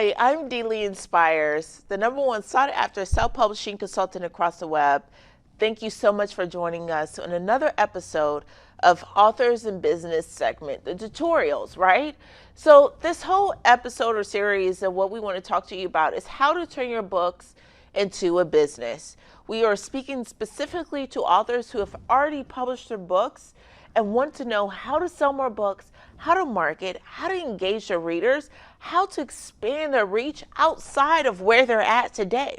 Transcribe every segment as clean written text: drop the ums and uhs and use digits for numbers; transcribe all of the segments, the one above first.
Hi, I'm DLee Inspires, the #1 sought after self-publishing consultant across the web. Thank you so much for joining us on another episode of Authors in Business segment, the tutorials, right? So this whole episode or series of what we want to talk to you about is how to turn your books into a business. We are speaking specifically to authors who have already published their books and want to know how to sell more books, how to market, how to engage their readers, how to expand their reach outside of where they're at today.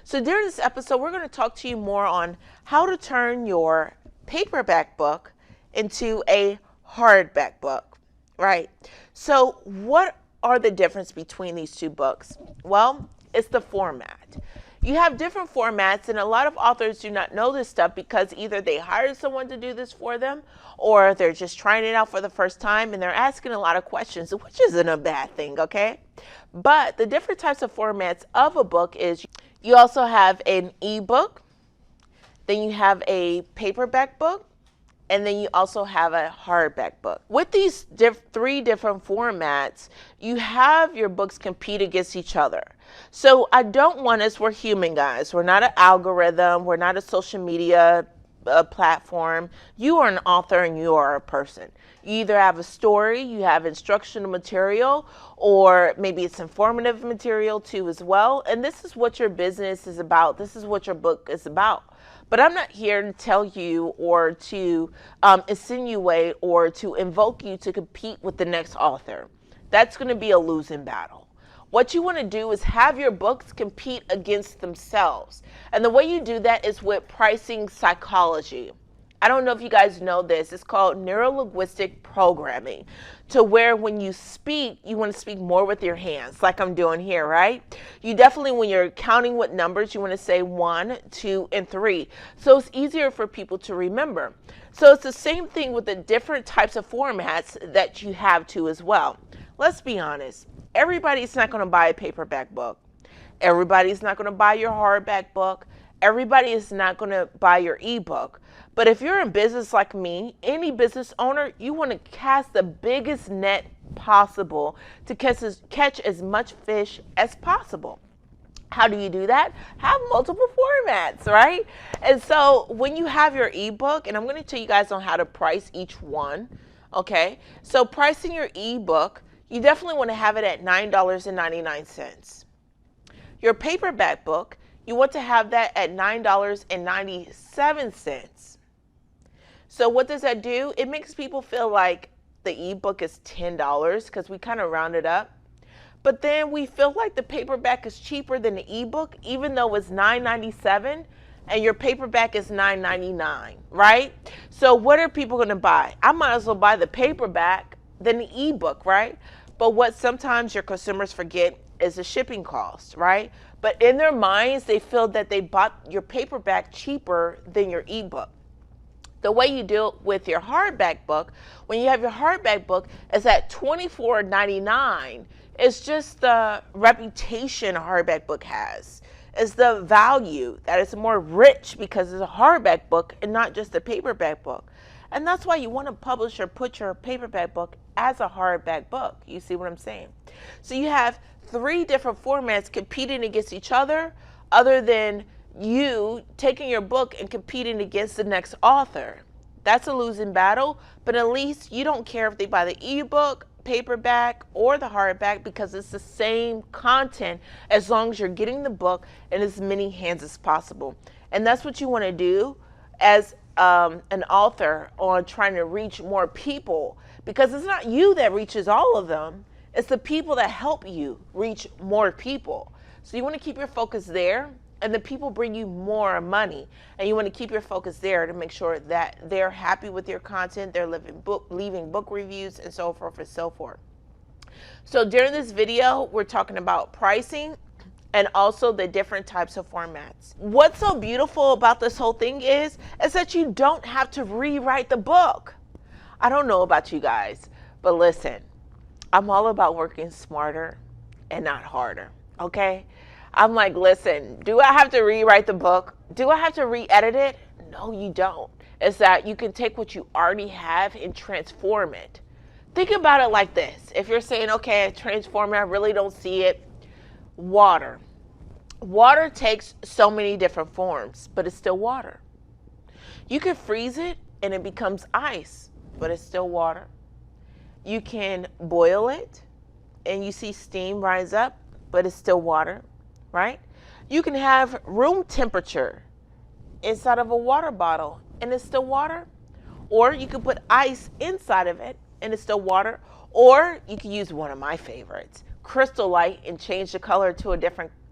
So during this episode, we're going to talk to you more on how to turn your paperback book into a hardback book, right? So what are the difference between these two books? Well, it's the format. You have different formats, and a lot of authors do not know this stuff because either they hired someone to do this for them or they're just trying it out for the first time and they're asking a lot of questions, which isn't a bad thing, okay? But the different types of formats of a book is you also have an ebook, then you have a paperback book, and then you also have a hardback book. With these three different formats, you have your books compete against each other. So I don't want us, we're human guys. We're not an algorithm. We're not a social media platform. You are an author and you are a person. You either have a story, you have instructional material, or maybe it's informative material too as well. And this is what your business is about. This is what your book is about. But I'm not here to tell you or to insinuate or to invoke you to compete with the next author. That's going to be a losing battle. What you want to do is have your books compete against themselves. And the way you do that is with pricing psychology. I don't know if you guys know this. It's called neuro-linguistic programming, to where when you speak, you want to speak more with your hands, like I'm doing here, right? You definitely, when you're counting with numbers, you want to say 1, 2, and 3. So it's easier for people to remember. So it's the same thing with the different types of formats that you have too as well. Let's be honest. Everybody's not going to buy a paperback book. Everybody's not going to buy your hardback book. Everybody is not going to buy your ebook. But if you're in business like me, any business owner, you want to cast the biggest net possible to catch as much fish as possible. How do you do that? Have multiple formats, right? And so when you have your ebook, and I'm going to tell you guys on how to price each one, okay? So pricing your ebook, you definitely want to have it at $9.99. Your paperback book, you want to have that at $9.97. So what does that do? It makes people feel like the ebook is $10 because we kind of round it up. But then we feel like the paperback is cheaper than the ebook, even though it's $9.97 and your paperback is $9.99, right? So what are people going to buy? I might as well buy the paperback than the ebook, right? But what sometimes your consumers forget is the shipping cost, right? But in their minds, they feel that they bought your paperback cheaper than your ebook. The way you do it with your hardback book, when you have your hardback book, is at $24.99. It's just the reputation a hardback book has. It's the value that it's more rich because it's a hardback book and not just a paperback book. And that's why you want to publish or put your paperback book as a hardback book. You see what I'm saying? So you have 3 different formats competing against each other than you taking your book and competing against the next author. That's a losing battle, but at least you don't care if they buy the ebook, paperback, or the hardback because it's the same content as long as you're getting the book in as many hands as possible. And that's what you want to do as an author on trying to reach more people, because it's not you that reaches all of them. It's the people that help you reach more people. So you want to keep your focus there, and the people bring you more money. And you want to keep your focus there to make sure that they're happy with your content, they're leaving book reviews, and so forth and so forth. So during this video, we're talking about pricing and also the different types of formats. What's so beautiful about this whole thing is that you don't have to rewrite the book. I don't know about you guys, but listen, I'm all about working smarter and not harder, okay? I'm like, listen, do I have to rewrite the book? Do I have to re-edit it? No, you don't. It's that you can take what you already have and transform it. Think about it like this. If you're saying, okay, I transform it, I really don't see it. Water. Water takes so many different forms, but it's still water. You can freeze it and it becomes ice, but it's still water. You can boil it and you see steam rise up, but it's still water, right? You can have room temperature inside of a water bottle and it's still water. Or you can put ice inside of it and it's still water. Or you can use one of my favorites, crystal light, and change the color to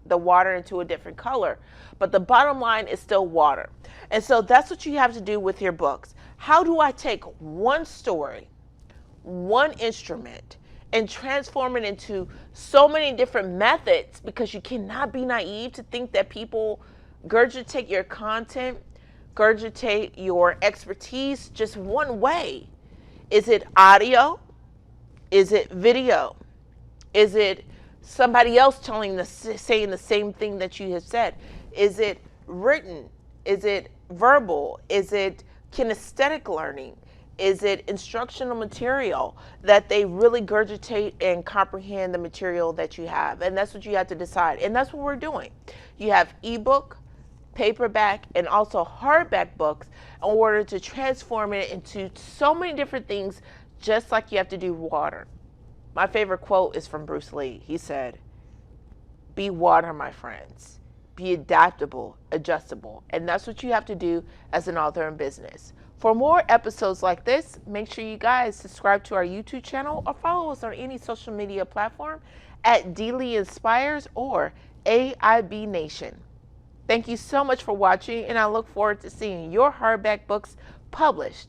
the water into a different color. But the bottom line is still water. And so that's what you have to do with your books. How do I take one story, one instrument, and transform it into so many different methods? Because you cannot be naive to think that people regurgitate your content, regurgitate your expertise just one way. Is it audio? Is it video? Is it somebody else saying the same thing that you have said? Is it written? Is it verbal? Is it kinesthetic learning? Is it instructional material that they really regurgitate and comprehend the material that you have? And that's what you have to decide. And that's what we're doing. You have ebook, paperback, and also hardback books in order to transform it into so many different things, just like you have to do water. My favorite quote is from Bruce Lee. He said, "Be water, my friends. Be adaptable, adjustable." And that's what you have to do as an author in business. For more episodes like this, make sure you guys subscribe to our YouTube channel or follow us on any social media platform at DLee Inspires or AIB Nation. Thank you so much for watching, and I look forward to seeing your hardback books published.